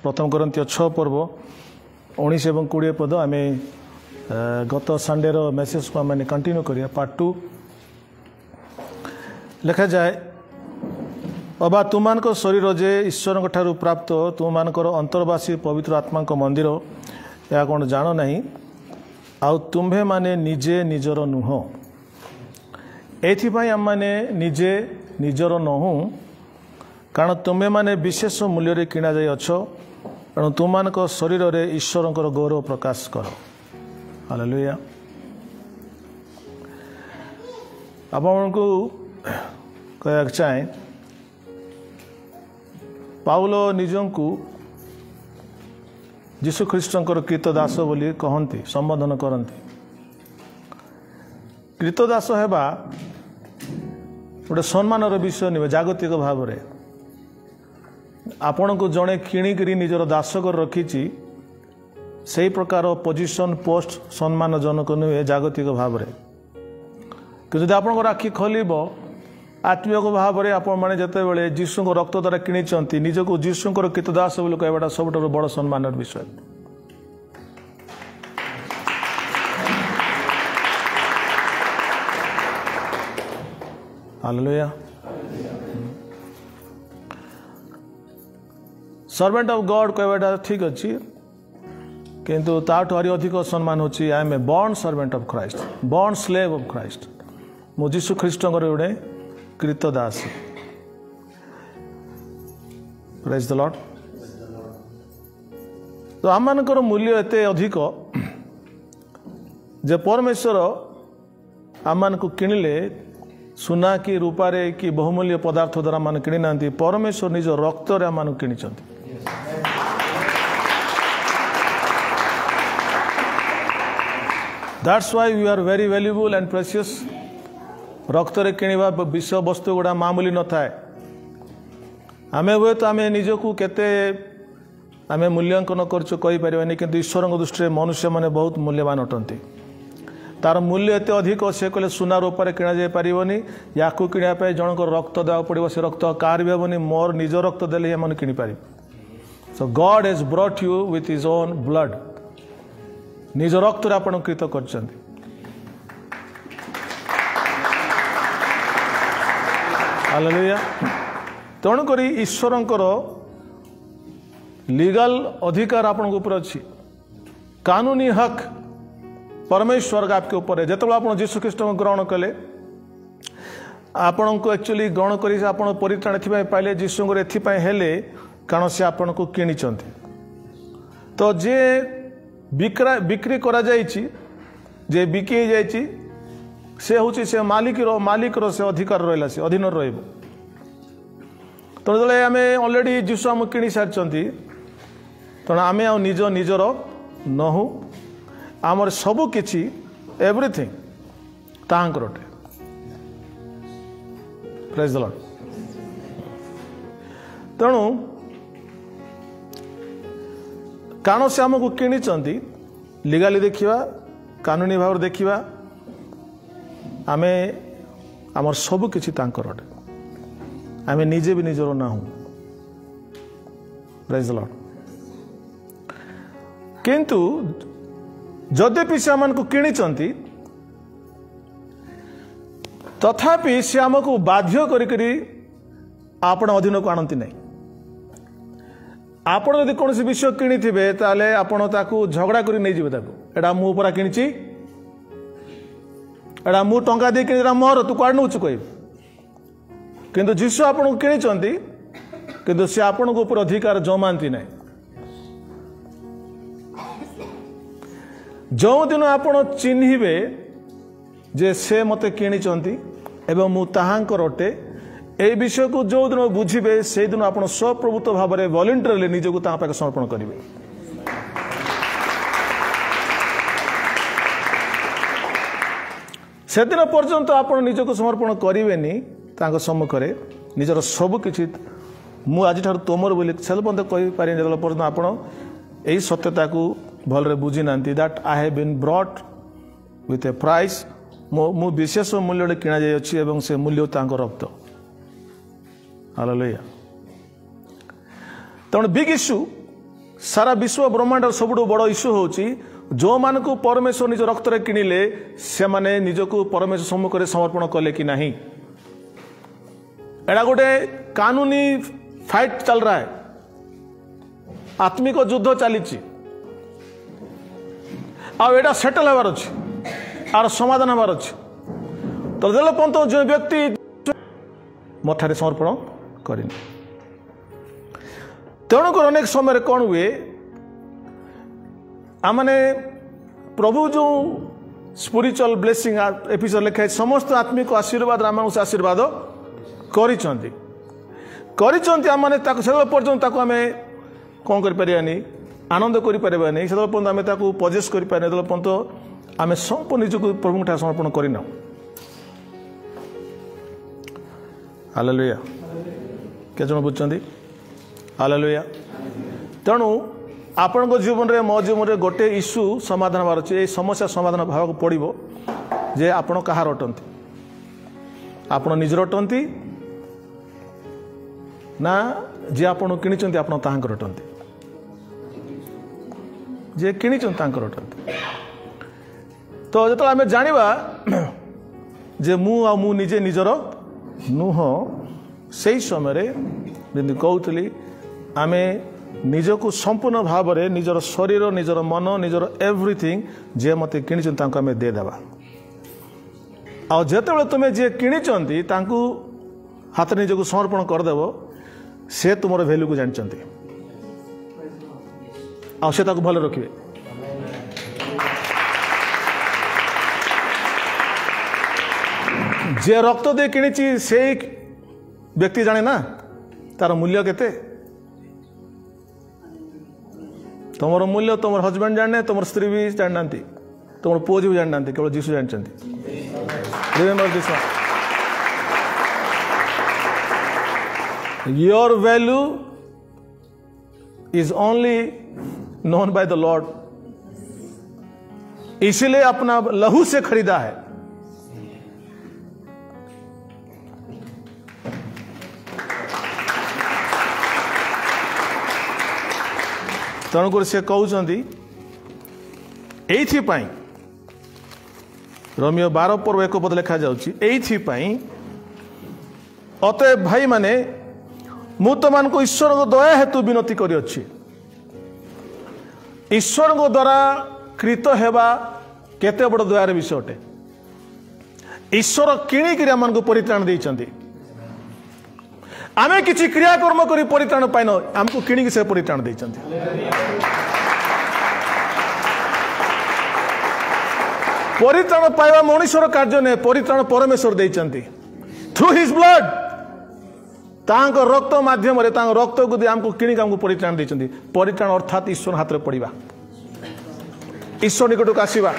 प्रथम कोरिन्थीय 6 पर्व 19 और 20 पद आम गत संडे मेसेज को आम कंटिन्यू करिया पार्ट 2 लिखा जाए अबा तुमान शरीर जे ईश्वर ठारू प्राप्त तुमान अंतर्वासी पवित्र आत्मा मंदिर या कौन जान नहीं आउ तुम्भे माने निजे निजर नुह एथिपाई आम माने निजे निजर नहु कारण तुम्हें माने विशेष मूल्य किणा जाई अछ तेणु तुमान शरीर रे ईश्वर गौरव प्रकाश कर हालेलुया। आपको कह चाहे पाउल निजंकु जीशु ख्रीष्टंकर कृतदास बोली कहती संबोधन करती। कृतदास हेबा गोटे सम्मानर विषय नुहे जागतिक भाव में आपण को जड़े किणिकी निजर दास कर रखी से प्रकार पोजिशन पोस्ट सम्मानजनक नुहे जागतिक भाव में कि जब आप आखि खोल आत्मिक भाव में आपण मैंने जिते जीशु रक्त द्वारा किणी निजक जीशुकर कृतदास बोली कहवाटा सब बड़ सम्मान विषय। हालेलुया। सर्वेंट ऑफ गॉड कहवाटा ठीक अच्छी किंतु ताठू हरी अधिक सम्मान होची I am a born servant of Christ born slave of Christ मु जीशु ख्रीष्टंकर गोटे कृतदास। Praise the Lord. तो आम मानकर मूल्य एते अधिक जे परमेश्वर आम मान को किणिले सुना कि रूपारे कि बहुमूल्य पदार्थ द्वारा मान किणी ना परमेश्वर निज रक्त रे मान किणी। That's why we are very valuable and precious. रक्त रे किणवा विषय वस्तु गुड़ा मामूली न थाए आमे हुए तो आमे निजकू केते आमे मूल्यांकन करछु कहि परिबानी किंतु ईश्वर दृष्टि मनुष्य माने बहुत मूल्यवान अटंती तार मूल्य एते अधिक से कहले सुना रूपरे किणा जाय परिबनी याकू किणा पे जनक रक्त देवा पड़िबो से रक्त कार भी हेबनी मोर निज रक्त देले मन किणी पारि। So God has brought you with his own blood निज रक्त रे आपण कृत करछन्ती। हालेलुया। तेणुक ईश्वरंकर लीगल अधिकार आपण ऊपर अच्छी कानूनी हक परमेश्वर आपके ऊपर है जो आप जीशु ख्रीष्ट को ग्रहण कले आपण को एक्चुअली ग्रहण कर परित्राण पाइले जीशु एले कारण से आपण को किणी तो जे बिक्री करा जाइछि जे बिकी जाइछि से हूँ से मालिक से अधिकार रहा से अधीन रही तेणु आम अलरेडी जीशु आम किणी सारी तेणु आम निज निजर नहु आमर सबु किछि एवरीथिंग तांकर अटे। Praise the Lord. तेणु कारण से आमको किणी लीगाली देखा कानूनी भाव देखा आमे आमर सबु किछि तांकर अटे आमे निजे भी निजर ना हूँ। Praise the Lord. किंतु जद्यपि से आमको किणी तथापि से आमको बाध्य करी आपण अधीन को आनती नहीं। आपण यदि कौन विषय किणी थे ताले आपण ताकू झगड़ा करी नहीं जीवे ताकू एटा मु परा किणी एटा मु टंका दे किणी मोर तू कुआड़ नौचु कह किंतु जीशु आपण को किणी किंतु से आपण को ऊपर अधिकार जमाती नहीं। जो दिन आपण चिन्हिबे जे से मते किणी एवं मु ताहांकर अटे ए विषय को जो दिन बुझे से दिन आप स्वप्रभुत्व भाव में वॉलंटरली निजको पाखे समर्पण करेंगे। से दिन पर्यंत आप निजको समर्पण करेंगे सम्मुखें निजर सबकि मु आज तुमर बोली से कहीपर पर्यटन आप यही सत्यता को भलरे बुझी ना that I have been brought with a price मु विशेष मूल्य किणा जाइए से मूल्य रक्त। हालेलुया। तेणु बिग इश्यू सारा विश्व ब्रह्मांड सबुठ बड़ इश्यू हूँ जो मान को परमेश्वर निज रक्त किणिले से माने निजको परमेश्वर सम्मुख समर्पण कले कि नहीं। एड़ा गोटे कानूनी फाइट चल रहा है, आत्मिक युद्ध चली आटा सेटल हबार अच्छे आर समाधान हबार अच्छे। तो जेल पर्यंत जो व्यक्ति मठारे समर्पण करनी तेणुक अनेक समय कौन हुए आमने प्रभु जो स्पिरिचुअल ब्लेसिंग एपिसोड लिखाई समस्त आत्मिक आशीर्वाद आम आशीर्वाद करिचंती आमने पर्यंत आम कौन करें आनंद करें से पर्यंत आम पजेस करें पर्यंत आम संपूर्ण निजक प्रभु ठार समर्पण करना। Hallelujah केजन बुझुंट hallelujah. तेणु आपण जीवन में मो जीवन में गोटे इश्यू समाधान हबार अच्छे समस्या समाधान भाव पड़ो जे आपण कहार अटंती आपण निजर अटंती ना जे आपण किणी आपण ताहांकर अटंती जे किणी तांकर अटंती। तो जो आम जाना जे मु निजे निजर नुह से समय कहूली आम निजको संपूर्ण भाव में निजर शरीर निजर मन निजर एवरीथिंग जे मत किणी आम देदेवा आते तुम्हें जे किणी हाथ निजक समर्पण करदेव से तुम भैल्यू को जानते से भल रखिए। जे रक्त दे किणी से व्यक्ति जाने ना तार मूल्य केते तुम मूल्य तुम हजबैंड जाने तुम स्त्री भी जाना तुम पुओ भी जाना केवल जीसु जानते। Remember this one your value is only known by the Lord, इसलिए अपना लहू से खरीदा है। तेणुक से कहते ये रोमियो 12 पर्व 1 पद लिखा जाऊँगी अतएव भाई माने मु तुम को ईश्वर को दया हेतु विनती करी ईश्वर को द्वारा कृत हेबा केते बड़ दयार विषय अटे। ईश्वर किणिक आम को परित्राण देइछन्ति आमे किछि क्रियाकर्म करी परित्राण पाइन आमको किणिक से परित्राण देइछन्ति। परित्राण पाइबा मनुष्यर कार्य ने परित्राण परमेश्वर देइछन्ति थ्रू हिज ब्लड तांको रक्त माध्यम रे तांको रक्त को आमको किणिक आमको परित्राण देइछन्ति। परित्राण अर्थात ईश्वर हाथ रे पड़िबा ईश्वर निकट को आसीबा।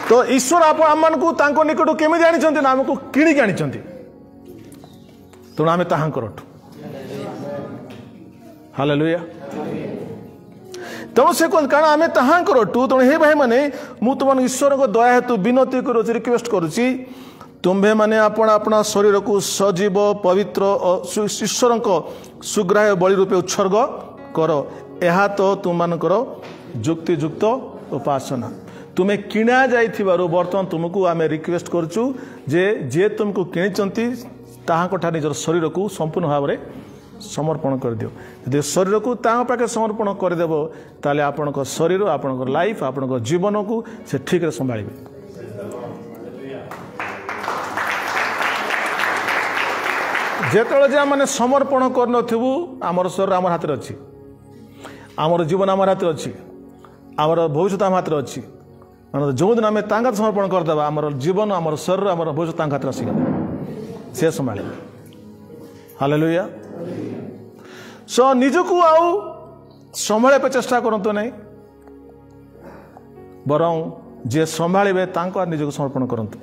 तो ईश्वर आप आम को तांको निकट केमी जानिछन्ति ना आमको किणिक आनिछन्ति तेणु आम ताहांकर अटु। हालेलुया। तेणु से कहते कारण आम ताहांकर अटु तेणु हे भाई माने मु तुम ईश्वर को दया हेतु विनती करुछि रिक्वेस्ट करुछि तुम्भे माने अपना अपना शरीर को सजीव पवित्र ईश्वर सुग्राह्य बलि रूपे उत्सर्ग कर यह तो तुम मानकर जुक्तियुक्त उपासना। तुम्हें किणा जाइथिबारु बर्तमान तुमको आम रिक्वेस्ट करुछु जे तुमको किणिचंती ताहां निजर शरीर को संपूर्ण भाव में समर्पण कर दियो। यदि शरीर को ताहां पाखे समर्पण करदेव ताले आपनक शरीर आपनक लाइफ आपनक जीवन को से ठीक रे संभाळिबे। जेतळे जे माने समर्पण करनथिबु आमर शरीर आमर हाथ रे अछि आमर जीवन आमर हाथ रे अछि आमर भविष्य आमर हाथ रे अछि माने जो दिन आमे तांगा समर्पण करदेबा आमर जीवन आमर शरीर आमर भविष्य तांगा हाथ रे आसीगा से संभाले। हालेलुया। सो निजको आउ संभाळे पे चेष्टा करंतो नहीं बरं जे संभाळिबे तांको निजको समर्पण करंतो।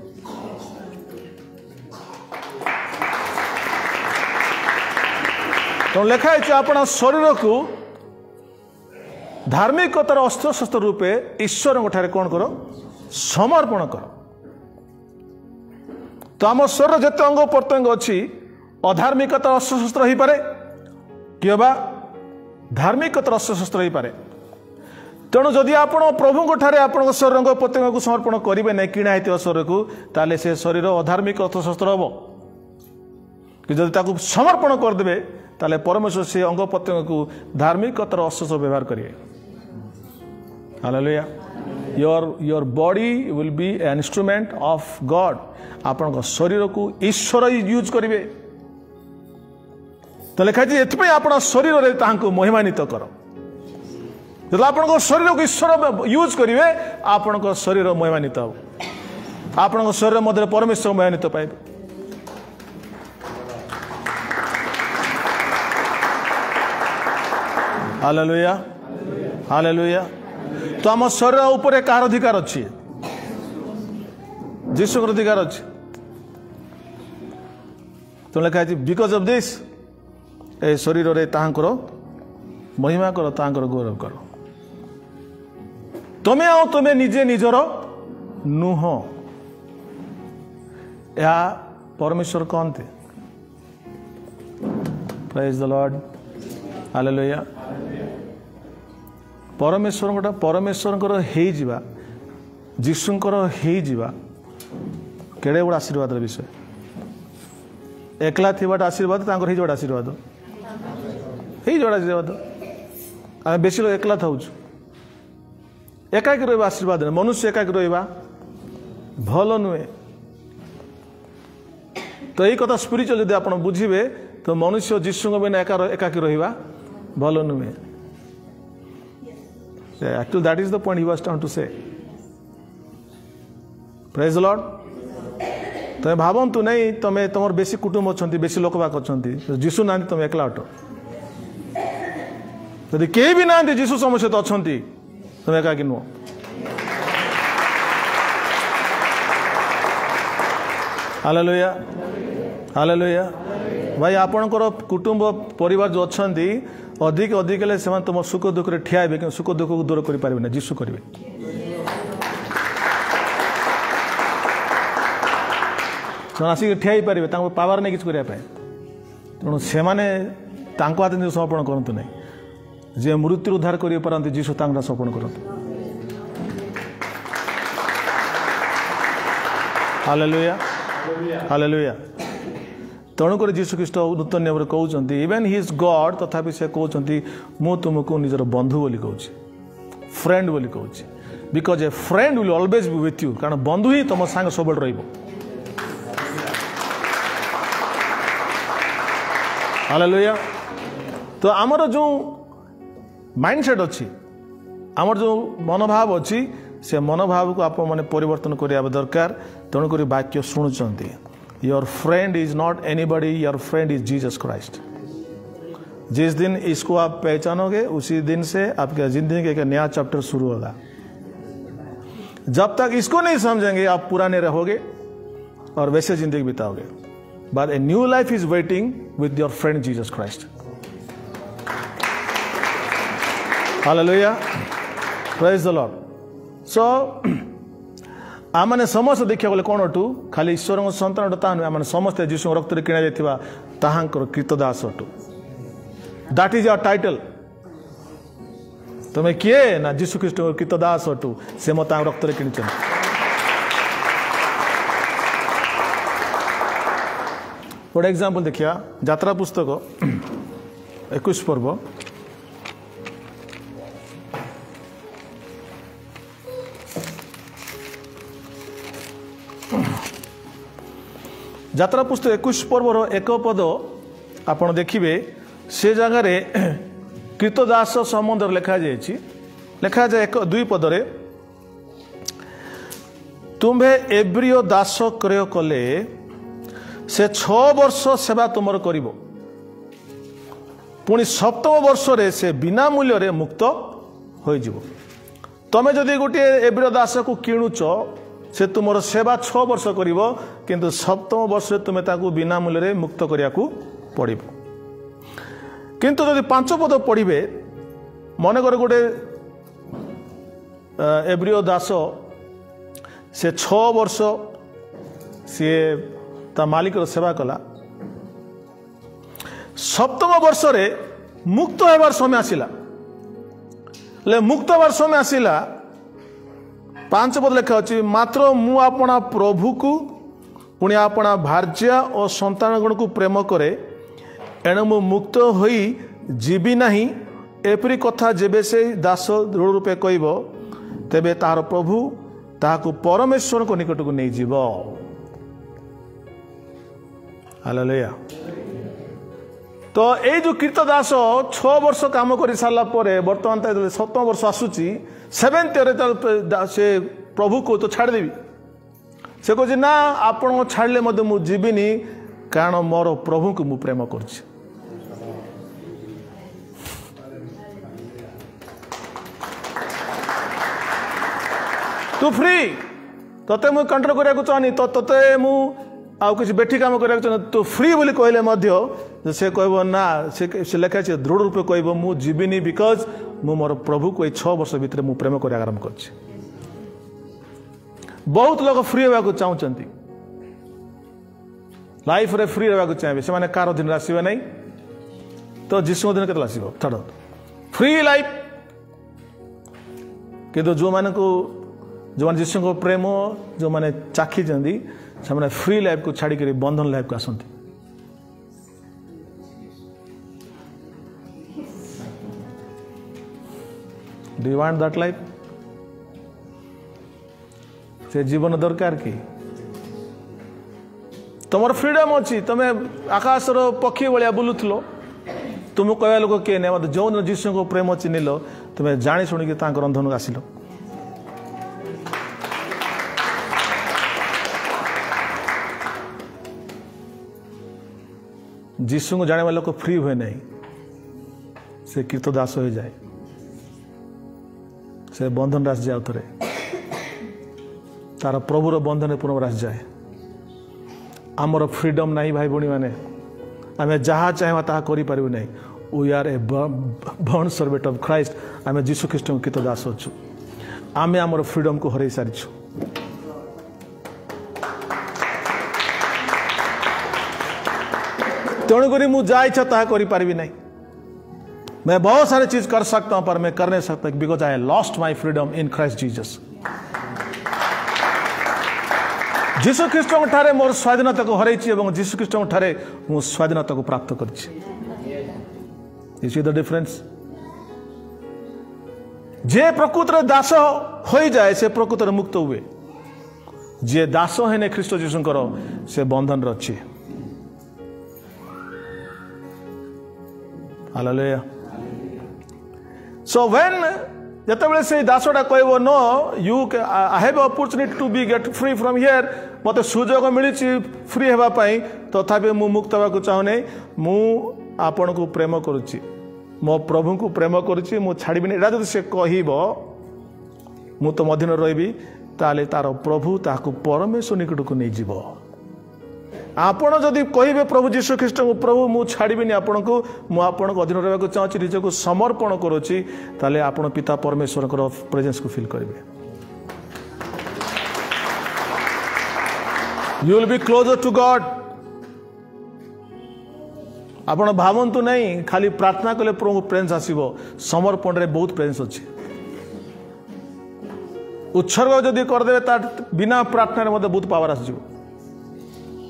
तो लिखा है अपना शरीर को धार्मिकतार अस्त्र शस्त्र रूपे ईश्वर ठारे कौन करो समर्पण कर। तो आम शरीर जिते अंग प्रत्यंग अच्छी अधार्मिकता अस्त्र शस्त्र हो पारे कि बा धार्मिकतार अस्त्रशस्त्र हो पारे। तेणु जदि आप प्रभु ठारे आप शरीर अंग प्रत्यंग को समर्पण करेंगे ना किणा होता शरीर को ताले से शरीर अधार्मिक अस्त्रशस्त्र हम कि जब ताकू समर्पण करदे ताले परमेश्वर से अंग प्रत्यंग को धार्मिकतार अस्त्र व्यवहार करेंगे। Hallelujah. Your body will be an instrument of God. आपण शरीर को ईश्वर यूज करेंगे। तो लिखा है आप शरीर में महिमान्वित कर। जब आप शरीर को ईश्वर यूज करेंगे आपण शरीर महिमान्वित हो। आपण शरीर मध्य परमेश्वर महिमान्वित पाइबे। Hallelujah hallelujah. तो आम शरीर उपर कार अधिकार अच्छी जीशु अधिकार अच्छी। तो लिखा है बिकज ऑफ दिस ए शरीर रे ताहांकर महिमा कर ताहांकर गौरव कर। तुम्हें निजे निजर नुह या परमेश्वर कहते। Praise the Lord hallelujah. परमेश्वर हे जिबा जीशुंकर हे जिबा केड़े बड़ आशीर्वाद विषय। एकला थी आशीर्वाद तांकर ही आशीर्वाद ही जोड़ा आशीर्वाद। आम बेसी लोग एकला था एकाकी रहा आशीर्वाद मनुष्य एकाकी रहा भल नुहे। तो यही कथा स्पिरिचुअल जब आप बुझे तो मनुष्य जीशु बिना एकाकी रहा भल नुहे। Actually that is the point he was trying to say. Praise the Lord. तुम भावतु नहीं तुम तुम बेसी कुटुंब अच्छा बेसी लोक बाक अच्छा जीशु ना तुम एकला अट। यदि केही भी ना जीशु सम सहित अच्छा तुम एकाकी नुह। Hallelujah hallelujah. भाई आपणकर कुटुंब परिवार जो अच्छा अधिक अधिक से तुम सुख दुख रे ठिया कि सुख दुख को दूर कर पारे ना जीशु करेंगे। आसिक ठिया पारे पावर नहीं किसी करने। तेणु से हाथ में समर्पण करतु नहीं। जे मृत्यु उद्धार कर पारती जीशु समर्पण करतु। Hallelujah hallelujah. तेणुक जीशु ख्रीष्ट नूतन नियम कहते इवेन ही इज गॉड तथापि से कहते मु तुमको निजर बंधु बोली कहूँ फ्रेंड बोली कहूँ। Because A friend will always be with you. कारण बंधु ही तुम सांग सब रही। हालेलुया। तो आमर जो माइंडसेट अच्छी आमर जो मनोभाव अच्छी से मनोभाव को आप मैंने परिवर्तन करने दरकार। तेणुक वाक्य शुणुंट your friend is not anybody your friend is Jesus Christ. जिस दिन इसको आप पहचानोगे उसी दिन से आपके जिंदगी का नया चैप्टर शुरू होगा। जब तक इसको नहीं समझेंगे आप पुराने रहोगे और वैसे जिंदगी बिताओगे। But a new life is waiting with your friend Jesus Christ. Hallelujah praise the Lord. So आम मैंने समस्त देखा गले कौन अटू खाली ईश्वर सन्तान ता नुहे आम समस्त जीशु रक्त किणा जाता कृतदास अटू। That is your title. तुम्हें किए ना जीशु ख्रीष्ट कृतदास अटू से मत रक्त किणी। गोटे एग्जाम्पल देखिया यात्रा पुस्तक 21 पर्व यात्रा पुस्तक 21 पर्वर 1 पद आपण देखिए से जगार कृतदास संबंध लिखा जाए 2 पदरे तुम्हें एब्रियो दास क्रय कले से 6 वर्ष सेवा तुमर करिवो पुणी 7म वर्ष रे से बिना मूल्य रे मुक्त हो जिवो। तमे जदि गोटे एब्रियो दास को किणुच से तुमर सेवा 6 वर्ष करिवो किंतु 7म वर्ष तुम्हें ताकू बिना मूल्य रे मुक्त करिया को पड़िबो। किंतु जदि 5 पद पढ़िबे मनकर गोटे एब्रियो दास से 6 वर्ष सी ता मालिक सेवा कला 7म वर्ष रे मुक्त होबार समय आसिला मुक्त होबार समय आसिला 5 पद लेखा अच्छी मात्र मु अपना प्रभु को पुणी अपना भार्या और संतान गण को प्रेम करे एणु मु मुक्त होई जीवी नाही एपरी कथा जेबे से दास दृढ़ रूपे कहब तेबे तार प्रभु ताहाकु परमेश्वर को निकट को नहीं जीव। हालेलुया। तो ये जो कीर्त दास 6 वर्ष काम कर सारा बर्तमान 7 वर्ष आसूची 7th ईयर से प्रभु को तो छाड़देवी से कहे ना आपण छाड़ले मत मु जीविनी कारण मोर प्रभु को मु प्रेम कर तू फ्री तते मु कंट्रोल करिया चाहनी तो तते मु आउ किसी बेठी काम करिया चाहनी तू फ्री बोली कहले मध्य से कहब ना से लेखा है दृढ़ रूपे कहब मु जीविनी बिकज मु मोर प्रभु को 6 वर्ष भितर मु प्रेम कर आरंभ कर। बहुत लोग फ्री होगा चाहते लाइफ रे फ्री होगा चाहिए से कार दिन आसवे नहीं तो जीशु दिन के आसो छाड़ फ्री लाइफ कि जो मैंने को जो मैंने जीशु को प्रेम जो मैंने चाखी से फ्री लाइफ को छाड़ी बंधन लाइफ को आसती। Do you want that life से जीवन दरकार कि तुम फ्रीडम अच्छी तुम आकाशर पक्षी भाया बुलूल तुम कह लोक किए ना मतलब जो दिन जीशु को प्रेम चिन्हिल तुम्हें जाणी शुणिकी रंधन आसिल जीशु को जाने लोक फ्री हुए नहीं से कीर्तदास हो जाए से बंधन रास जाए थे तार प्रभुर बंधन पुनरास जाए आमर फ्रीडम नहीं भाई भणी मैंने आम जहाँ चाहवा ता करें नहीं we are a born servant of Christ आम जीशु ख्रीष्ट कीर्त दास अच्छु आम आमर फ्रीडम को हरई सारी तेणुक मुझे जा इच्छा ता करी नहीं मैं बहुत सारे चीज कर सकता हूं पर मैं कर नहीं सकता because I lost my freedom in Christ Jesus. जीशु ख्रीष्ट ठारे मोर स्वाधीनता को हरई जीशु ख्रीष्ट ठारे मु स्वाधीनता को प्राप्त कर द डिफरेंस। जे प्रकृत दास हो जाए से प्रकृत मुक्त हुए जे दास है ख्रीष्ट जीशुंकर से बंधन अच्छे। हालेलुया। सो व्हेन जतबेले से दासटा कहब no you I have opportunity to be get free from here मते सुजोग मिली फ्री हेबा पई तथापि मु मुक्त होगा चाहूनी मु आपण को प्रेम करुच्ची मो प्रभु को प्रेम करुच्ची मु छाड़बी एटा जब से कहब मु तो मधीन रही ताले तार प्रभु ताकू परमेश्वर निकट को नहीं जीव। आपण जदि कहे प्रभु जीशु ख्रीष्ट को प्रभु मु छाड़बी आपण को अधीन रहा चाहूँगी निज को समर्पण करुच्ची ताले आपण पिता परमेश्वर प्रेजेंस को फील करेंगे। You will be closer to God. आपण भावंतु नहीं खाली प्रार्थना कले प्रभु प्रेजेंस आसीबो समर्पण रे बहुत प्रेजेंस अच्छी। उत्सर्ग जदि करदे बिना प्रार्थना रे बहुत पावर आसीबो।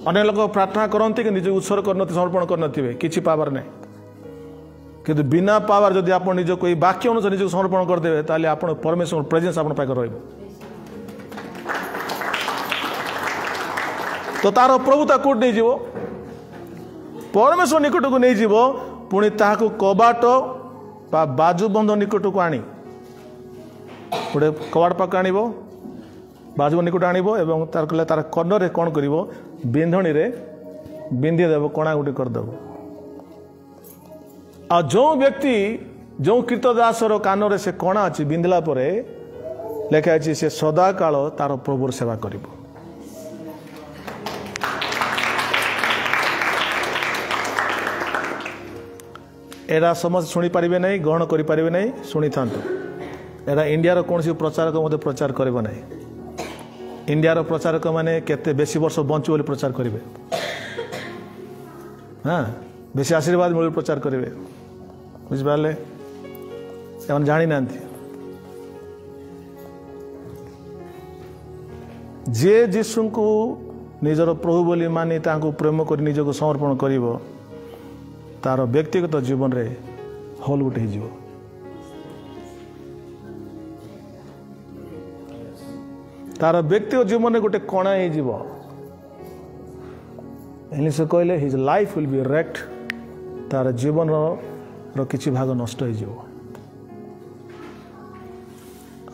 अनेक लोग प्रार्थना करते कि निज उत्सर्ग कर समर्पण कर किसी पावर नहीं किंतु बिना पावर जदि आप निज कोई वाक्य अनुसार निज समर्पण करदे ताले आप परमेश्वर प्रेजेंस आप रही तो तार प्रभुता कौट नहीं जीव परमेश्वर निकट को नहीं जीव पुणी ताहाकु कबाट बा बाजुबंध निकट को आनी गोटे कबाट पाक आण बाजुबंध निकट आण तार कहले तार कन्नरे कौन कर बिंधणी रे बिंधी देव कणा गुटी करदेव आ जो व्यक्ति जो कीर्तदासर कान से कणा अच्छी बिंधला लेखा अच्छी से सदा काल तार प्रभुर सेवा कर। एरा समस्त शुणी पारे नहीं ग्रहण करें नहीं शुणी था एरा इंडिया कौन सी प्रचारक मत प्रचार कर नहीं। इंडिया प्रचारक माने केते बेसी वर्ष बंचु बोली प्रचार करेंगे हाँ बेसी आशीर्वाद मिल प्रचार करेंगे बुझिपारे से जानी ना जे जीशु को निजर प्रभु बोली मानी तांको प्रेम कर निज को समर्पण करिवो तार व्यक्तिगत जीवन रे हल गोटे हो तार व्यक्तिगत जीवन में गोटे कणा हो से कहले his life will be wrecked तार जीवन रो किछि भाग नष्ट हो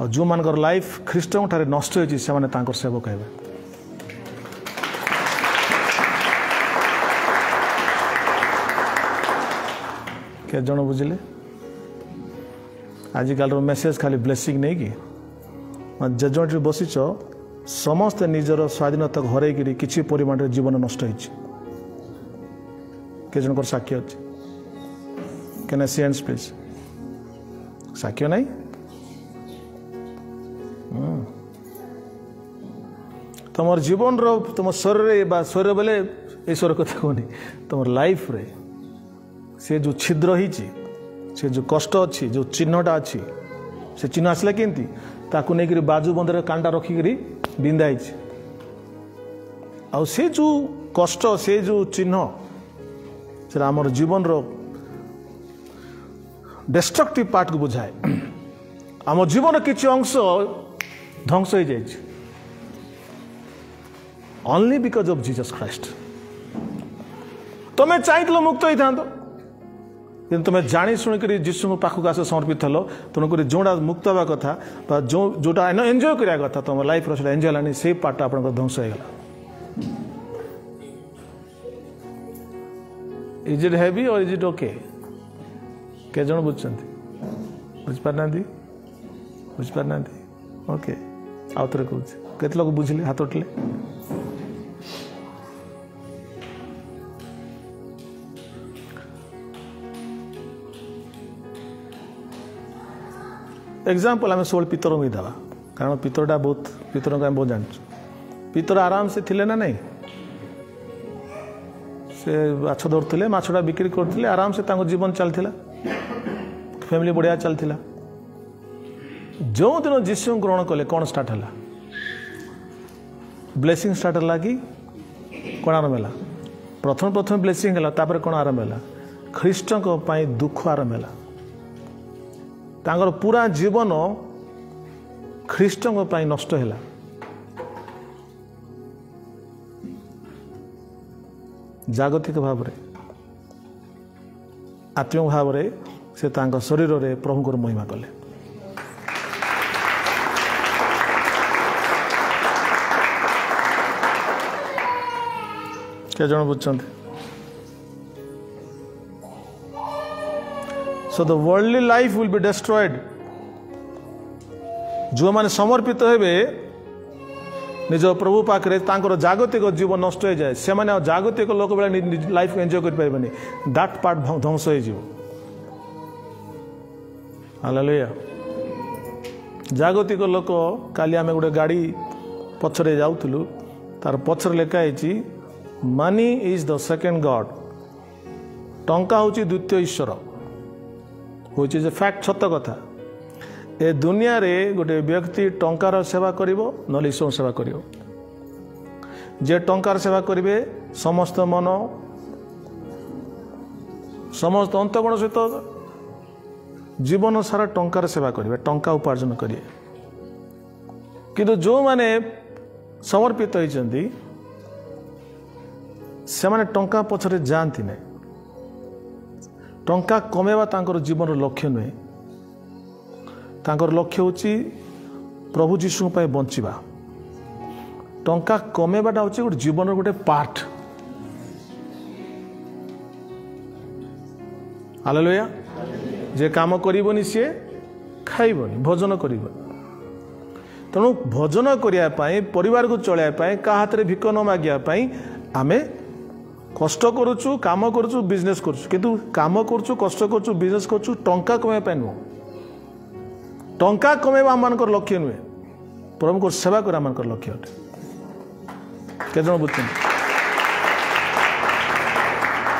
जो मान लाइफ ख्रीष्ट ठारे नष्ट होती से सेवक हे के जन बुझिले आजिकल मेसेज खाली ब्लेसिंग नहीं कि जजटी बसीच समस्ते निजर स्वाधीनता हरई किसी परिमाण जीवन नष्ट के जनकर साक्ष्य अच्छे कैन सी एंड प्लीज साक्ष्य नहीं तुम जीवन रो तुम शरीर शरीर बेले ईश्वर कथा कहनी तुम लाइफ रे से जो छिद्र ही से जो कष्ट अच्छी जो चिन्हटा अच्छी से चिन्ह आसला केमती ताकू नहीं बाजू बंधर कांटा रखिकी बिंदा आ से जो कष्ट से जो चिन्ह से आमर जीवन रो डिस्ट्रक्टिव पार्ट को बुझाए आम जीवन किसी अंश ध्वंस हो जाए only because of Jesus Christ तुम्हें चाहिए मुक्त होता कि तुम्हें जानी शुणिक जीशु पाखक आस समर्पित हल तेणुक जोड़ा मुक्त हवा कथा जोटा एंजॉय करा कथा तुम लाइफ एंजॉय है से पार्ट आप ध्वंस हो गला इज इट हेवी और इज इट ओके के जन बुझे बुझिपारना बुझिपारना ओके आउ थे कह केत लोग बुझिले हाथ उठले एग्जाम्पल आम सब पितर को देवा कारण पितरटा बहुत पितर को बहुत जान पितर आराम से थिले ना नहीं से माछ धरुले माछटा बिक्री करते आराम से जीवन चलता फैमिली बढ़िया चलता जो दिन जीशु ग्रहण कले कौन स्टार्ट है ब्लेसिंग स्टार्ट है कि कौन आरंभ है प्रथम प्रथम ब्लेसिंग है तापर कौन आरंभ है ख्रीष्ट दुख आरंभ है तांगर पूरा जीवन ख्रीष्ट नष्ट है जागतिक भाव में आत्मिक भाव में से तांको शरीर रे प्रभु महिमा कले के जन बुझे so the worldly life will be destroyed जो माने समर्पित हेबे निज प्रभु पाखे जागतिक जीवन नष्ट हो जाए से माने जागतिक लोक बेला लाइफ एंजॉय कर पाइबनी दैट पार्ट ध्वंस हो हालेलुया जागतिक लोक काली आमे गोटे गाड़ी पछरे जाउथलु तार पछरे लेखा है money is the second God टंका होची द्वितीय ईश्वर व्हिच इज ए फैक्ट सत्य कथा ए दुनिया रे गोटे व्यक्ति टंकार सेवा करिवो न ईश्वर सेवा करिवो जे टंकार सेवा करिवे समस्त मन समस्त अंतगुण सहित जीवन सारा टंकार सेवा करिवे टंका उपार्जन करिवे किंतु जो माने समर्पित होइचंदी से माने टंका पछरे जानती नहीं टंका कमेवा तांकर जीवन लक्ष्य नुहे तांकर लक्ष्य होची प्रभु जीशु पाए बंचिबा टंका कमेवाटा होची गोटे जीवन गोटे पार्ट हालेलुया जे काम करिवनी सी खाइबनी भोजन करिवनी तेणु भोजन करिया पाए परिवार को चलाया पाए का हाथ रे भिक न मागिया पाए आमे कष्ट करुचु काम करुचु बिजनेस करुचु किंतु काम करुचु कष्ट करुचु बिजनेस करुचु टंका कमाय पाए नुह टंका कमेवा आमर लक्ष्य नुहे प्रभु को सेवा कर आम लक्ष्य अटे के बुझे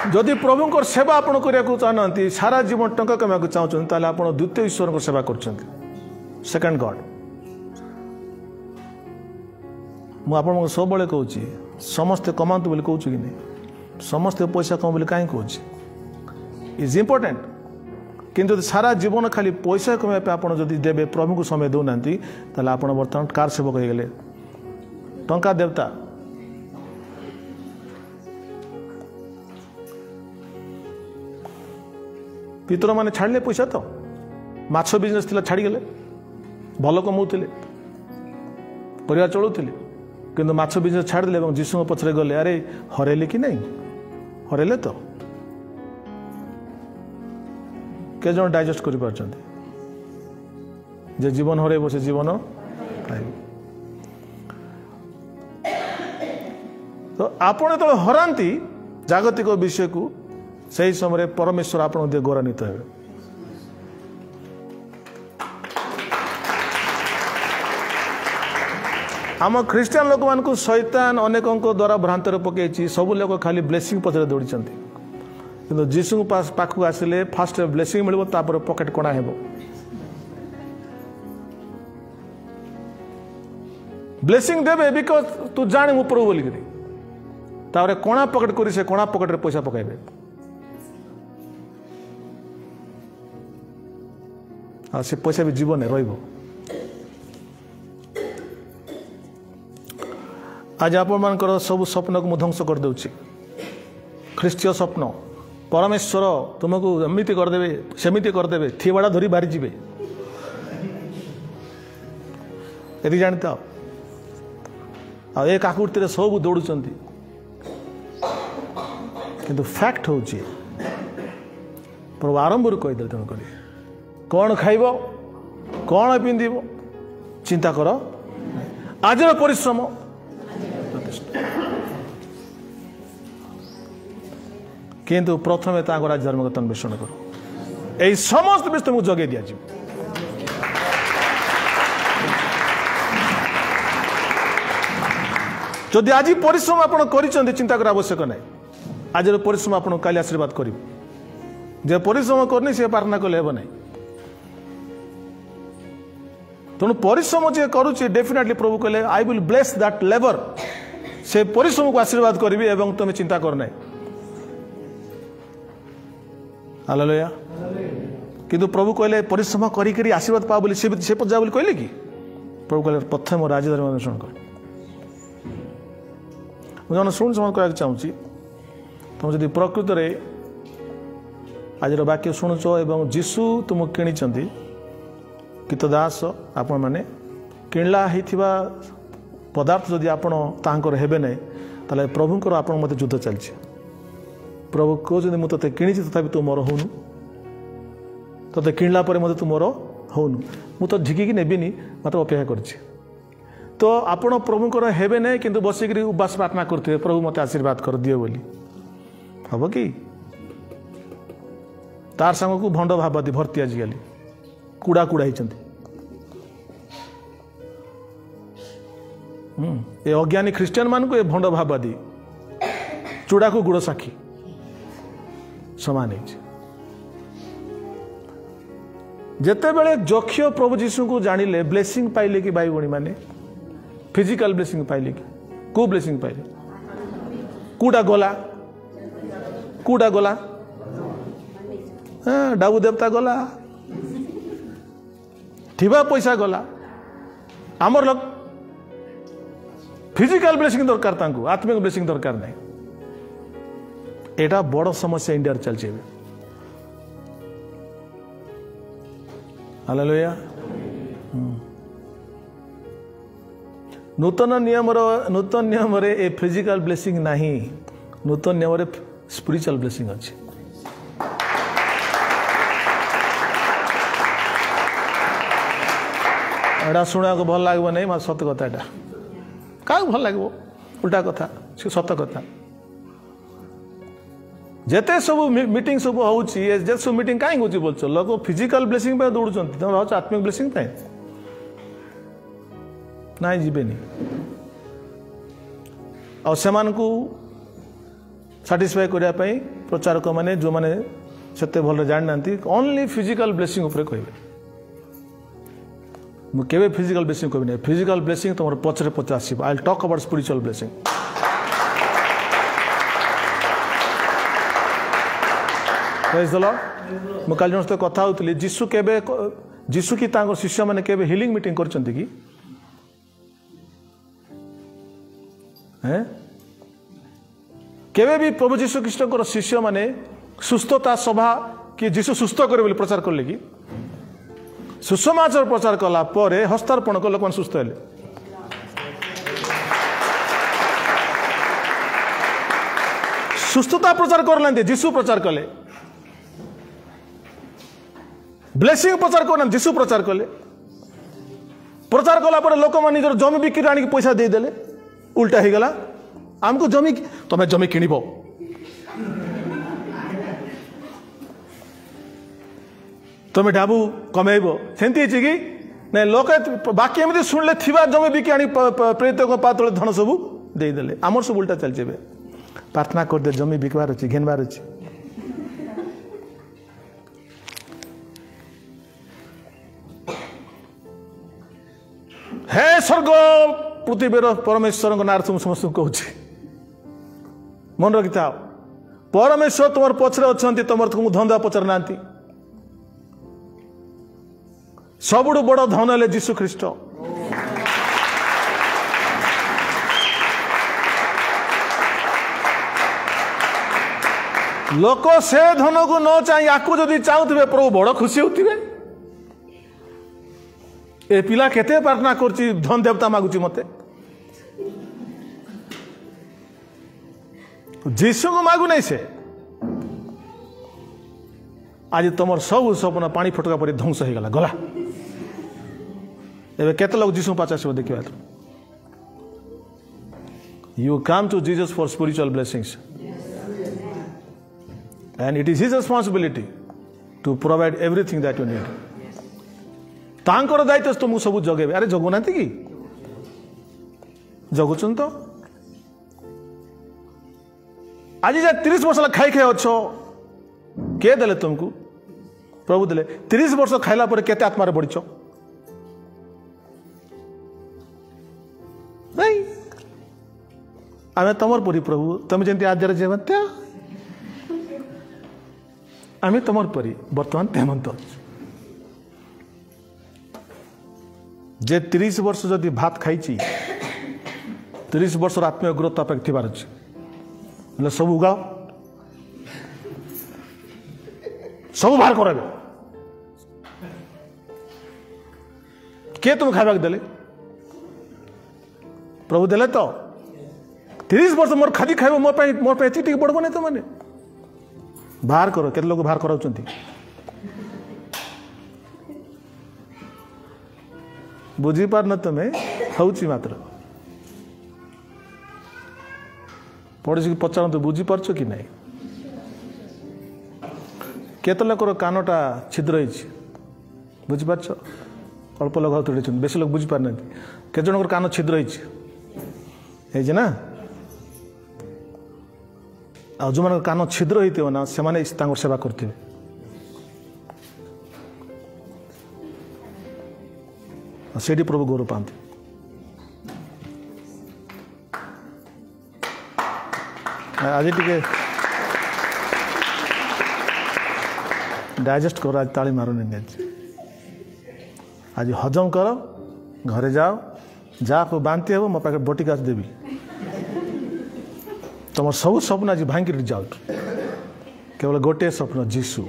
जदि प्रभुंकर सेवा आपण करने चाहती सारा जीवन टंका कमाक चाहते ताले आपण द्वितीय ईश्वर सेवा कर सेकेंड गॉड मुझे सब बड़े कहूँ समस्ते कमातु बोली कहूँ कि नहीं समस्ते पैसा कम बोली कहीं कहूँ इज इम्पोर्टेंट किंतु सारा जीवन खाली पैसा कमाइए आप देवे प्रभु को समय दौना ताले आप बर्तमान कार सेवक हो गले टंका देवता पितर माने छाड़ले पैसा तो माछ बिजनेस थिला छाड़ी गले भल कमाउथिले परिवार चलाउथिले किंतु माछ बिजनेस छाड़देले और जीशु पछरे गले अरे हरेले कि नहीं हरेले तो के जन डाइजेस्ट करि पारछन्ते जे जीवन हरेबो से जीवन पाइबो तो आपण तो हरांती जागतिक विषय को सही समय परमेश्वर आपण दे गौरवान्वित हेबे आम ख्रीस्टियान लोक मान शैतान अनेकों द्वारा भ्रांतर पकई सब लोग खाली ब्लेसिंग पचर दौड़ी किंतु जीशु पाखक आसिले फास्ट ब्लेसिंग मिल पॉकेट कणा हेब ब्लेसिंग देवे बिकज तू जाने मु प्रभु बोलिक कणा पकेट कर से कणा पकेट पैसा पकाइबे से पैसा भी जीवन रहिबो आज आप सब स्वप्न को ध्वंस कर दूची ख्रीस्टीय स्वप्न परमेश्वर तुमको एमती करदे सेमती करदे थीवाड़ा धरी बाहरी जीवे यदि जानते आ आकृति सब दौड़ किंतु फैक्ट हूँ प्रभु आरंभ कहीदे तेणुक कौन खाइब कौन पिंधिब चिंता कर आज परिश्रम किंतु प्रथमे राज्य धर्म को अन्वेषण कर यही समस्त विषय तुमको जगे दि जदि आज परिश्रम आप चिंता कर आवश्यक ना आज परिश्रम आप काली आशीर्वाद कर जे परिश्रम करनी से प्रार्थना कले हे ना तेणु परिश्रम जे करुच्ची डेफिनेटली प्रभु कहले I will bless that labour से परिश्रम को आशीर्वाद करी एवं तुम चिंता करना हालेलुया किंतु प्रभु कहले परिश्रम करी आशीर्वाद पा बोली से जा बोली कहले कि प्रभु कहले प्रथम राज्य धर्म अन्वेषण कर मुझे शुण समझ कहना चाहूँगी तुम जब प्रकृत आज वाक्य शुणुच एवं जीशु तुम किणी गीत दास आपण मैंने किणला होता पदार्थ जदि आपणकर हेबे ना ताले प्रभुंकर आप मत युद्ध चलती प्रभु कहते मुझे ते कि तथा तू मोर होनु ते किणला मत तू मोर होनु मु तो झिकी नेबिनी मत अपेक्षा करछि तो आपण प्रभुंकर हेबे ना किंतु बसिक उपवास प्रार्थना करते प्रभु मत आशीर्वाद कर दियो बोली हम कि तार सांग को भंड भाववादी भर्ती आजिकल कूड़ा कूड़ा ये अज्ञानी ख्रीस्टियन मान को ये भंड भाववादी चूड़ा को गुड़ साखी समान जिते बड़े जक्ष प्रभु जीशु को जानिले ब्लेसिंग पाइले कि भाई भणी माने फिजिकल ब्लेसिंग पाइले कि को ब्लेसिंग पाइले कूड़ा गला हाँ डाबू देवता गला थिबा पैसा गला आमर लोग फिजिकल ब्लेसिंग दरकार तांको आत्मिक ब्लेसिंग दरकार नहीं एटा बड़ समस्या इंडिया चलছে हालेलुया नूतन नियम रे ए फिजिकल ब्लेसिंग नहीं नूतन नियम रे स्पिरिचुअल ब्लेसिंग अच्छी एटा शुणा को भल लगे नहीं मत सत कथा एटा क्या भल लगे उल्टा कथा से सत कथा जेते सब मीटिंग सब हो सब मीटिंग कहीं हो बोलछ लोग फिजिकल ब्लेसिंग पे दौड़ तुम आत्मिक ब्लेसिंग पे ना जीवे और से साटिस्फाई करने प्रचारक मैंने जो मैंने सेते भल जानी ना ओनली फिजिकल ब्लेसिंग उपरे कहबे मुझे फिजिकल ब्लेसिंग कहबी फिजिकल ब्लेसिंग तुम पचरे पचे as I talk about spiritual blessing praise the Lord मु काल जन सहित कथा होउतली जीसु की शिष्य मैंने केबे हिलिंग मीटिंग करचंती कि केबे भी प्रभु जीशु कृष्ण शिष्य माने सुस्थता सभा कि जीशु सुस्थ करे प्रचार करले कि सुसमाचार प्रचार कला परे हस्तार्पण को लोक सुस्थ हेले सुस्थता प्रचार करना जीशु प्रचार कले ब्लेसिंग प्रचार करना जीशु प्रचार कले प्रचार कला पर लोक मान निजर जमी बिक्री आनिक पैसा देदेले उल्टा हो गला आमको जमी तुम्हें जमी किणब तुम्हें ढाबू कमेब सेमती कि नहीं लोक बाकी एमती शुणिले थिबा जमी बिकी आनी प्रेत पातले धन सबू देदेले आमर सब उल्टा चलचे प्रार्थना करदे जमी बिकबार अच्छी घेनबार अच्छी हे स्वर्ग पृथ्वीर परमेश्वर नार तुम समस्त कहूँ मन रखी था परमेश्वर तुम पचरे अच्छा तुम तुमको धंदा पचर ना सबुठ बड़ धन है जीशु ख्रीस्ट लोक से धन को न चाहे या जदि चाहूबे प्रभु बड़ खुशी होते ए पिला केते प्रार्थना करची धन देवता मागुची मते जीशु को मागु नहीं से आज तुम सब सपना पानी फटका पर ध्वंस हो गला गला एवं केते लोग जीशु पास आसो देखिए you come to Jesus for spiritual blessings and it is his responsibility to provide everything that you need तांकर दायित्व तुमको सब जगेबे अरे जगुना कि जगुचन तो आज जा 30 वर्ष खाई खाई अच्छो किए देले तुमको प्रभु देले 30 वर्ष खाइला पर केते आत्मा रे बढ़िछ नहीं आमे तमर परी प्रभु तुम जंती आदर जेवंत्या आमे तमर परी वर्तमान तेमंत जे 30 वर्ष जदि भात खाई 30 वर्ष आत्मीय ग्रोथ अपेक्षा थिबार अच्छे सब उगाओ सब बाहर कर किए तुम खाइबा देले प्रभु देले तो 30 वर्ष मोर खादी खाइब मोर पे एति पड़ब नहीं तो मैंने बाहर करो केते लोग बाहर कराउछंती बुझी पार न तुम्हें हूँ मात्र पड़ोसी पचार तो बुझी पार्छ कि नहीं केते लोकर कानटा छिद्र बुझीपार अल्प लोग हाथ उड़े बेस लोग बुझी पार ना केते जनकर कान छिद्र ना आ जो मान कान छिद्र होती ना से सेवा करते सेठी प्रभु गौरव पाते आज टे डाइजेस्ट करो आज ताली मारुनी आज हजम करो घरे जाओ जहाँ को बांति हे मो पाखे बटिका देवी तुम सब स्वप्न आज भांगी जाओ केवल गोटे स्वप्न जीशु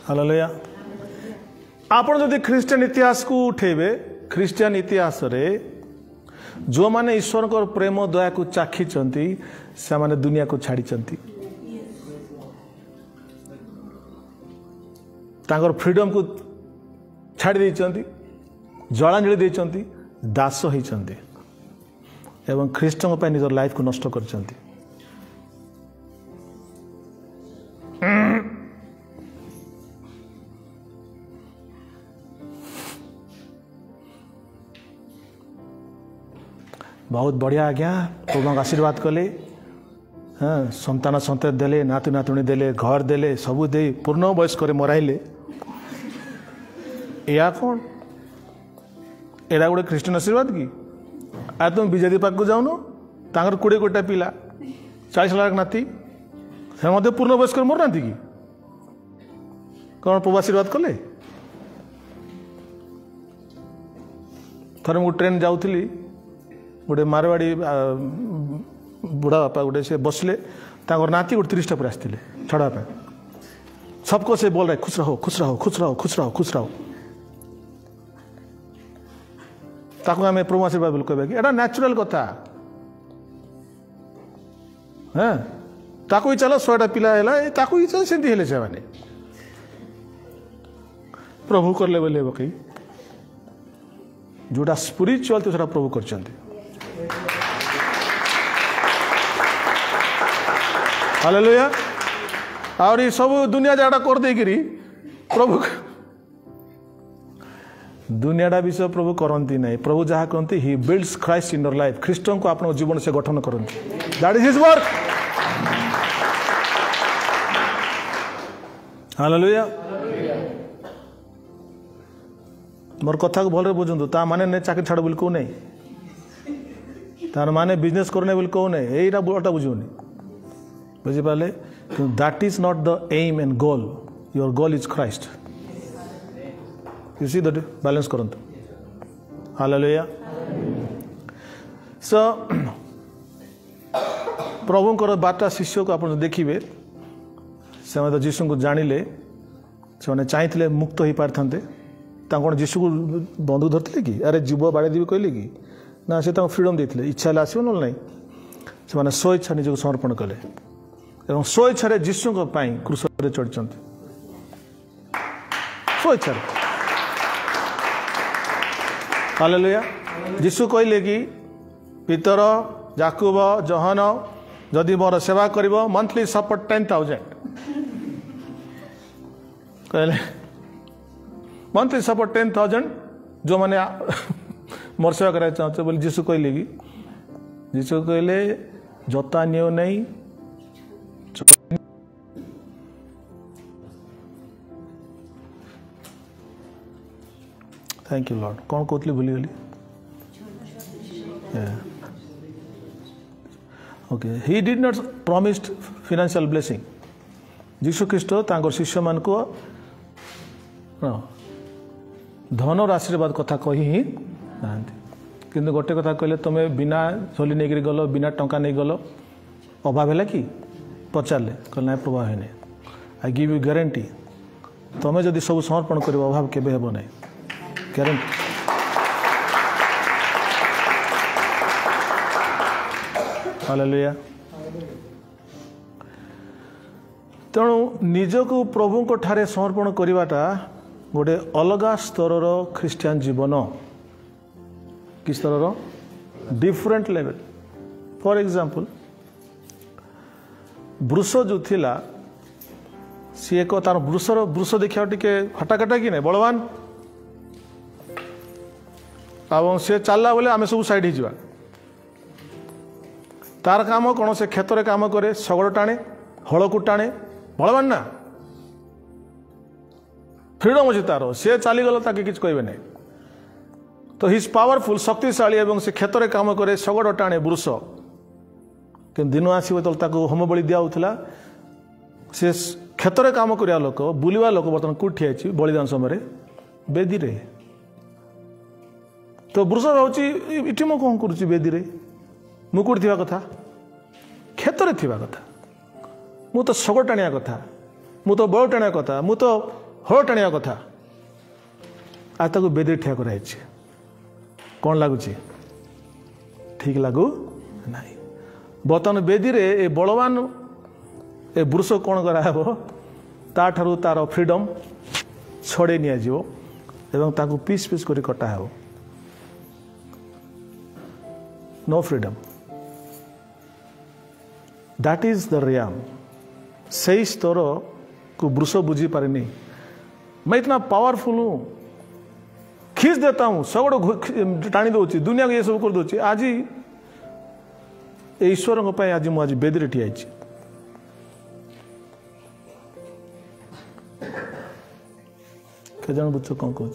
हालेलुया आपण जदि ख्रीस्टियन इतिहास को उठेबे ख्रीस्टियन इतिहास रे जो माने ईश्वर को प्रेम दया को चाखी से माने दुनिया को छाड़ी तांकर फ्रीडम को छाड़ी देइचंती जलांजलि देइचंती दास होइचंती एवं ख्रीष्टन पे निजर लाइफ को नष्ट करचंती बहुत बढ़िया आज्ञा प्रभु आशीर्वाद कले हाँ संतान संतति देले नातु नातुणी देले घर देले सबू दे पूर्ण वयस्क मराइले या कौन एरा गोटे ख्रीष्टान आशीर्वाद कि आ तुम विजेदी पाक जाऊन तांकर 20 कोटी पिला 40 लाख नाती से पूर्ण वयस्क मर ना कि कौन प्रभु आशीर्वाद कले थरे मु ट्रेन जाऊली गोटे मारवाड़ी बुढ़ा बापा गोटे से बसले नाती गोटे 30टा पर आसते छड़ापे सबको से बोल रहे खुश रहो खुश रहो खुश रहो खुश रहो खुश रहो ताको आम प्रभु आशीर्वाद बोल कह एटा न्याचुराल कथा हाँ ताको ही चल 100टा पिला है ताको ही चल सेमती हेले से माने प्रभु करले बोले कई जोटा स्पिरिचुअल तो प्रभु कर हालेलुया और ये सब दुनिया जाटा कर देकिरी प्रभु दुनियाटा विषय प्रभु करती नहीं प्रभु जहाँ करती he builds Christ in your life ख्रीष्टन को आपन जीवन से गठन करती that is his work hallelujah मोर कथा को भले बुझु ता माने नहीं चाकरी छाड़ बोल कौ नहीं तार माने बिजनेस करने बोल कौ नहीं यहीटा बड़ा बुझुनि बुझिपारे that is not the aim and goal your goal is Christ you see that balance करंतु हालेलुया सो प्रभुंकर 12टा शिष्य को आप देखिए से तो जीशु को जानिले से चाहिए मुक्त हो पारते कौन जीशु को बंधुक धरते कि अरे जीव बाड़े देवी कहले कि ना से फ्रीडम देते इच्छा आसो ना ना से स्व इच्छा निजक समर्पण कले और स्व इच्छा जीशु क्रूस चढ़ स्व इच्छा हालेलुया जीशु कहले कि पीतर याकूब जहन जदि मोर सेवा कर मंथली सपोर्ट 10,000 कहले मंथली सपोर्ट 10,000 जो मैंने मोर सेवा कराया चाहते बोले जीशु कहले कि जीशु कहले जता नियो नहीं थैंक यू लॉर्ड कौन कहती भूलीगली okay he did not promised financial blessing जीशु ख्रीस्ट तांकर शिष्य मान को धन आशीर्वाद कथा कही ही ना किंतु गोटे कथा कहले तुम बिना झोली नहीं गल बिना टंका नहीं गल अभाव है कि पचारे कह ना प्रभाव है आई गिव यू ग्यारंटी तुम जदि सब समर्पण कर अभाव केबे हेबो नहीं ग्यारंटी हालेलुया तेणु निजको प्रभु को ठारे समर्पण करवाटा गोटे अलगा स्तर ख्रीस्टियन जीवन कि स्तर डिफरेंट लेवल फॉर एग्जांपल वृष जो थिला सी एक तार वृष देखा टे हटाकटा कि नहीं बलवान और सी चलला बोले आम सब साइड हो तार काम कौन से खेत रे काम करे शगड़ टाणे हल को टाणे बलवान ना फ्रीडम अच्छी तार सी चलीगल ताकि किसी कहे नहीं तो हिज पावरफुल शक्तिशाली एवं से क्षेत्र में काम करे शगड़ टाणे वृष कि दिन आसो तो होम बलि दिया से क्षेत्र में काम करवा लोक बुलवा लोक बर्तमान कौट ठिया बलिदान समय बेदी रे तो वृष भावी इटी मु कौन करुच्ची बेदी रे मुकुट थी कथा क्षेत्र थी कथा मु तो शगड़ टाणिया कथा मु तो बल टाणिया कथा मु तो हल टाणिया कथा आ ताको बेदी ठिया कराई कौन लगुच ठीक लगू ना बर्तमान बेदी रे ए बलवान ए वृष कौन कराब ताठारू तार फ्रीडम छड़े नि पीस पीस कर कटा हो no freedom that is the realm से स्तर को वृष बुझी पारे नहीं मैं इतना पावरफुल हूँ खींच देता हूँ सगड़ टाणी दूसरी दुनिया को ये सब कर दूसरी आज ए ईश्वर आज मुझे बेदी ठिया के बुझ कौन कह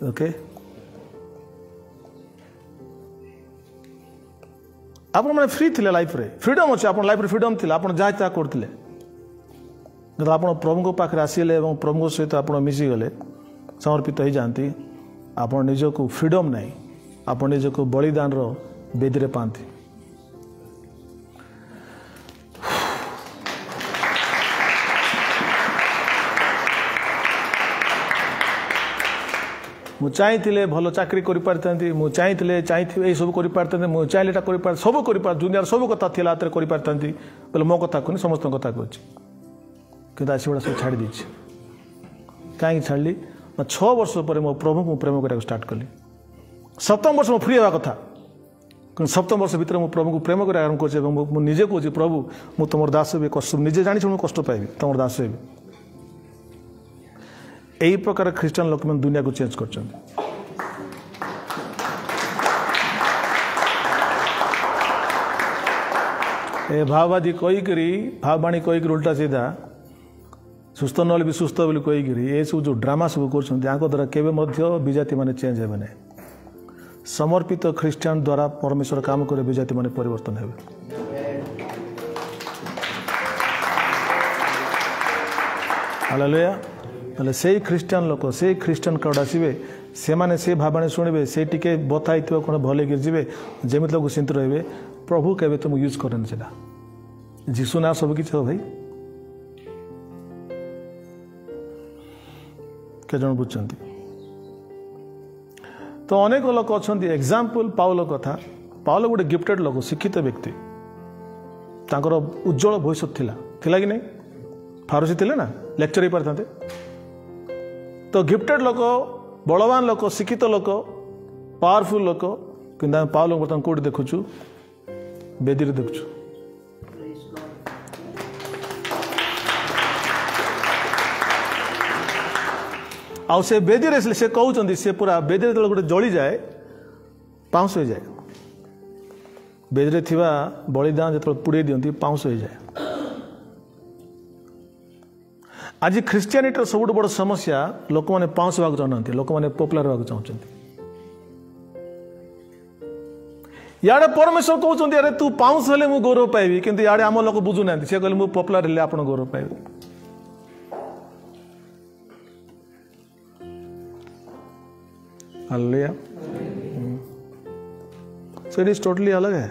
ओके आप मैंने फ्री थे लाइफ रे फ्रीडम अच्छे आप लाइफ रे फ्रीडम थी आप जहाँ चाह करते आप प्रभु पाखे आसिले प्रभु सहित आप मिशीगले समर्पित हो जाती आप निजक फ्रीडम नहीं आप निजक बलिदान बेदी पाती मु चाहिए भल चाकरी कर पारि मु चाहिए यही सब कर पारि मु चाहिए कर सब कर दुनिया सब कथा थी हाथ में कर पारि बोले मो कथा कहनी समस्त कथा कहूँ कि आसगुड़ा सब छाड़ी देछि कहीं छाड़ी 6 वर्ष पर मो प्रभु को प्रेम करने स्टार्ट कली 7म वर्ष फ्री हवा कथा कि 7म वर्ष भितर मो प्रभु को प्रेम कर आरंभ कर निजे कहूँ प्रभु मु तुम दास भी कष्ट निजे जानी मुझे कष्ट पाइबी तुम दास भी यही प्रकार ख्रीष्टान लोक मैंने दुनिया को चेंज कर भाववादी कहीकि भाववाणी कहीकि उल्टा सीधा सुस्थ नल भी सुस्थ बोली कहीकि ये सब जो ड्रामा सब कर द्वारा केवे विजाति माने चेंज हे ना समर्पित ख्रीष्टान द्वारा परमेश्वर काम करे विजाति माने परिवर्तन हे हालेलुया हेल्ले से ख्रीष्टान लोक से ख्रीष्टान क्राउड आसवे से माने से भावना शुणे से टिके बता कौन भल गिर जमी लोग सीमित रे प्रभु केवे तुम यूज करें से जीशु ना सब किसी हो भाई के जन बुझ तो अनेक लोक अच्छा एग्जाम्पल पाउल कथा पाउल गोटे गिफ्टेड लोक शिक्षित व्यक्ति तांकर उज्जवल भविष्य थिला कि नहीं फारसी थे ना लेक्चर हो पारे तो गिफ्टेड लोक बलवान लोक शिक्षित लोक पावरफुल लोक कि पाउल बर्तमान कौट देखुचु बेदी देखुचु आउ से बेदी से कहते से पूरा बेदी गोटे जली जाए पाउंस हो जाए बेदी थिबा बलिदान जो पुड़े दियंती पाउंस हो जाए आज ख्रीस्टियानिटी सब बड़ समस्या लोक मैंने पाउंस होगा चाहते लोक मैंने पॉपुलर होगा चाहते याडे परमेश्वर कहते अरे तू पाउंस हेले मु गौरव पाइबी किंतु याडे आम लोक बुझुना सी कहले मु पॉपुलर हेले आपण गौरव पाइबे hallelujah so it is totally अलग है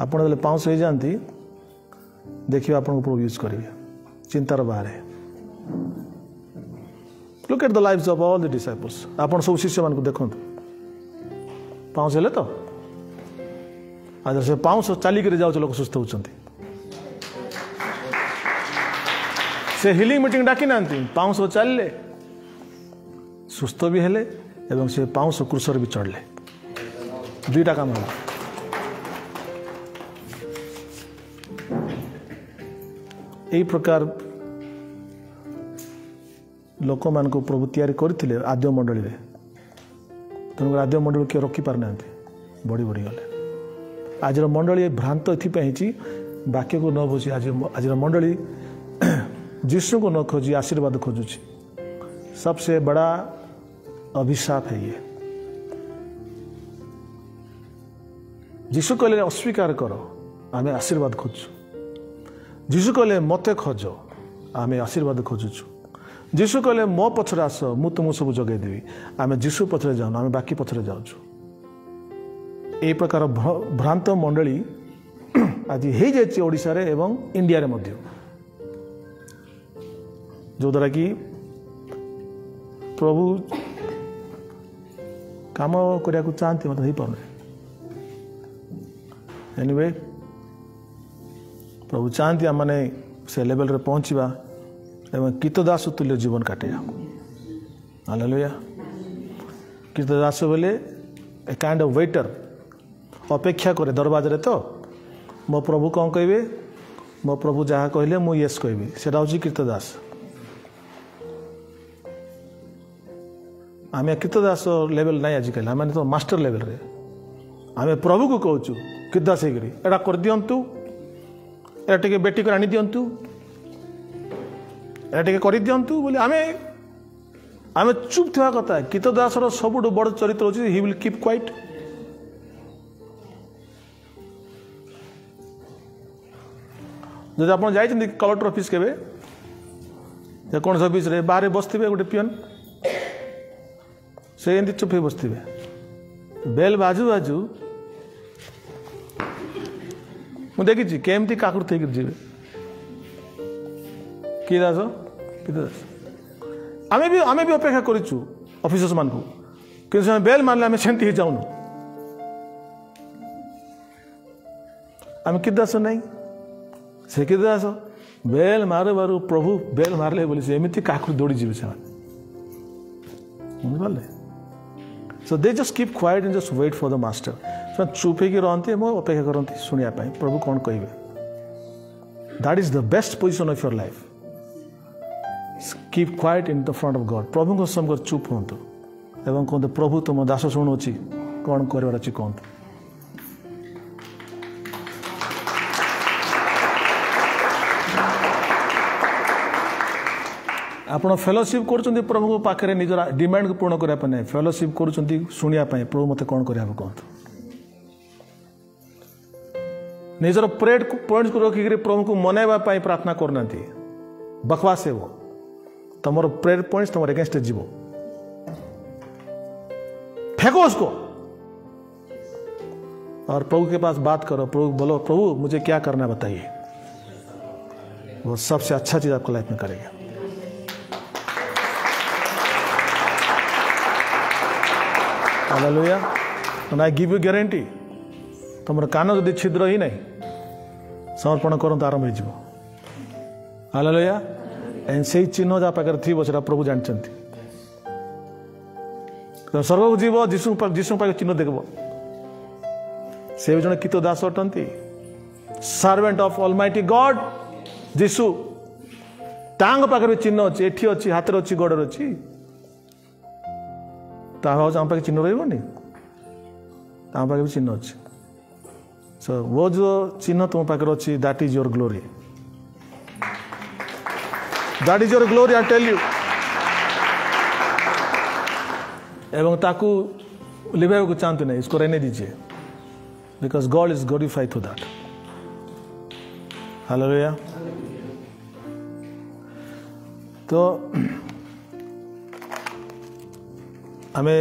आपण जब पाउंस हो जाती देखिए आपन को यूज करेंगे चिंतार बाहर है look at the lives of all the disciples आपण सब शिष्य मान को देखो पाउंस हेले तो आज से पाउंस चलिक जाऊँ लोक सुस्थ होती से हिलिंग मीटिंग डाकी ना पाउंस चलले सुस्थ भी हेले एवं से पाउंस क्रूसर भी चढ़ले दुईटा काम है यही प्रकार लोक मान को प्रभु तैयारी करते आद्य मंडली में तेणुक आद्य मंडल किए रखी पार ना बढ़ी बढ़ी गले आज मंडली भ्रांत ये वाक्य को न बुझी आज मंडली जीशु को न खोजी आशीर्वाद खोजुची सबसे बड़ा अभिशाप है ये जीशु कहले अस्वीकार करो आमे आशीर्वाद खोजु जीशु कहले मते खोज आमे आशीर्वाद खोजुचु जीशु कहले मो पछरे आस मु तुम सब जगै देवी आमे जीशु पछरे जाऊँ आमे बाकी पछरे जाऊँ ए प्रकार भ्रांत मंडली आज हो जाए ओडिशा रे एवं इंडिया रे मध्य जो द्वारा कि प्रभु काम करने को चाहते मतलब हो पाने एनीवे प्रभु चाहती आम मैंने से लेवल रे पहुँचवा एवं कीर्तदास तुल्य जीवन काटिया हालेलुया कीर्तदास बोले ए काइंड ऑफ वेटर अपेक्षा करे दरवाजा रे तो मो प्रभु कौन कहे मो प्रभु जहाँ कहले मु यस कहबी से हूँ कीर्तदास आम कीर्तदास लेवल नहीं आजिकल आम तो मास्टर लेवल रे आम प्रभु को कहूँ किदास एटा कर दिंतु एटा बेटी को आनी दिंतु एटा कर दिंतु बोले आम चुप था कथा गीतदासर सब बड़ चरित्र होची ही विल कीप क्वाइट। जब आप जाइए कलेक्टर ऑफिस के कौन ऑफिस रे बाहर बसते गोटे पियन से एमती चुप हो बसते बेल बाजू बाजू मुझे देखी केमती काकुर थी जी कि दास आमे भी अपेक्षा करूँ ऑफिसर्स मान को कि बेल मारले आम सेमती जाऊनु आम कि दास नहीं से कि दास बेल मारू मारू प्रभु बेल मारले बोली से एमती काकुर दौड़ी जी से बुझे so they just keep quiet and just wait for the master से चुप होकर रहते मो अपेक्षा करती शुणा प्रभु कौन कहे that is the best position of your life. Keep quiet in the front of God प्रभु को समझ चुप हूँ एवं कहते प्रभु तुम दास शुणुची कौन कर कहतु। आपण फेलोशिप कर प्रभु पाखे निजर डिमांड को पूर्ण करने ना फेलोशिप कर शुणापी प्रभु मत कौन कर कहतु। निजर प्रेड पॉइंट को रखिक प्रभु को मनवाई प्रार्थना करना बकवास है वो तुम प्रेयर पॉइंट्स तुम अगेंस्ट जीव फेंको उसको और प्रभु के पास बात करो प्रभु बोलो प्रभु मुझे क्या करना बताइए वो सबसे अच्छा चीज आपको लाइफ में करेगा। Hallelujah and I give you guarantee तुम कान जदि छिद्र ही नहीं समर्पण करते आरंभ हो। हालेलुया एंड से चिन्ह जहाँ पाखे थी से प्रभु जानते स्वर्ग को जीव जीशु पाखे चिन्ह देखब से भी जन कित दास अटंती सर्वेंट ऑफ ऑलमाइटी गॉड जीशु तांग पाखे भी चिन्ह अच्छी एठी अच्छी हाथ अच्छी गोड़ अच्छी आम पाखे चिन्ह रही आम पाखे भी चिन्ह अच्छी सो वो जो चिन्ह तुम पाखे अच्छी that is your glory that is your glory I tell you एवं ताकू लिभाई को चाहते नहीं इसको रहने दीजिए because God is glorified through that. Hallelujah तो आमे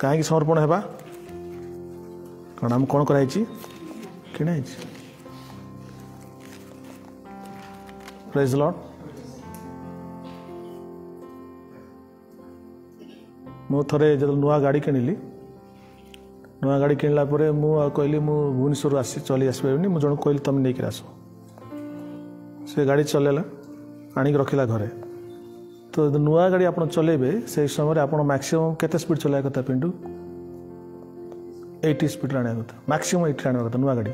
कहीं समर्पण हेबा कारण आम कौन कराई किणा प्रेज लॉर्ड। मु थे जो नुआ गाड़ी किणिली नुआ गाड़ी किणला कहली मु भुवनेश्वर आसी चली आसपारे मुझे जन कहली तुम नहीं आस से गाड़ी चलेला आनिक रखिला घरे तो नुआ गाड़ी आप चलेबे से समय आप मैक्सिमम केते स्पीड चलाया कथा पिंटू 80 स्पीड आने कथा मैक्सिमम 80 आने कथा नुआ गाड़ी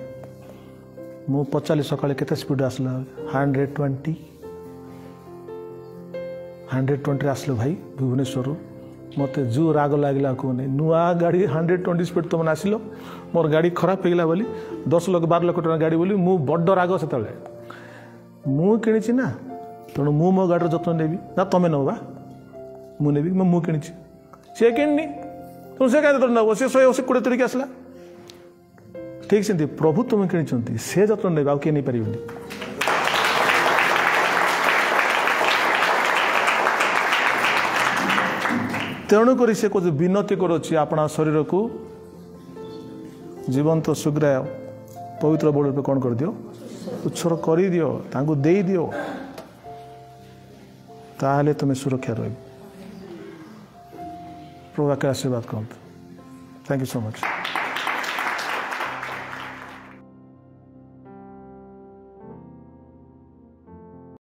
मु पचाली सकाଳେ केते स्पीड आसला 120 आसलो भाई भुवनेश्वर मते जो राग लागला कहने नुआ गाड़ी 120 स्पीड तुम आसिल मोर गाड़ी खराब होगा बोली 10 लाख 12 लाख टका गाड़ी बोली मु बड़ राग से मु किणी ना तेणु मु मो गाड़ी जत्न नेबी ना तुम्हें नब मु नेबी मु किणी सी किणनी तुम से क्या नब सी 120 तरीके आसला ठीक से प्रभु तुम किणी से जत्न ने आउ किए नहीं पारे। तेणुक से कौन विनती करुच्ची अपना शरीर को जीवंत सुग्राय पवित्र बल रूप कौन कर दियो उत्सर्ग कर दियो तांको दे दियो ताहले तुम्हें सुरक्षा रही प्रभु के आशीर्वाद कहते। Thank you so much.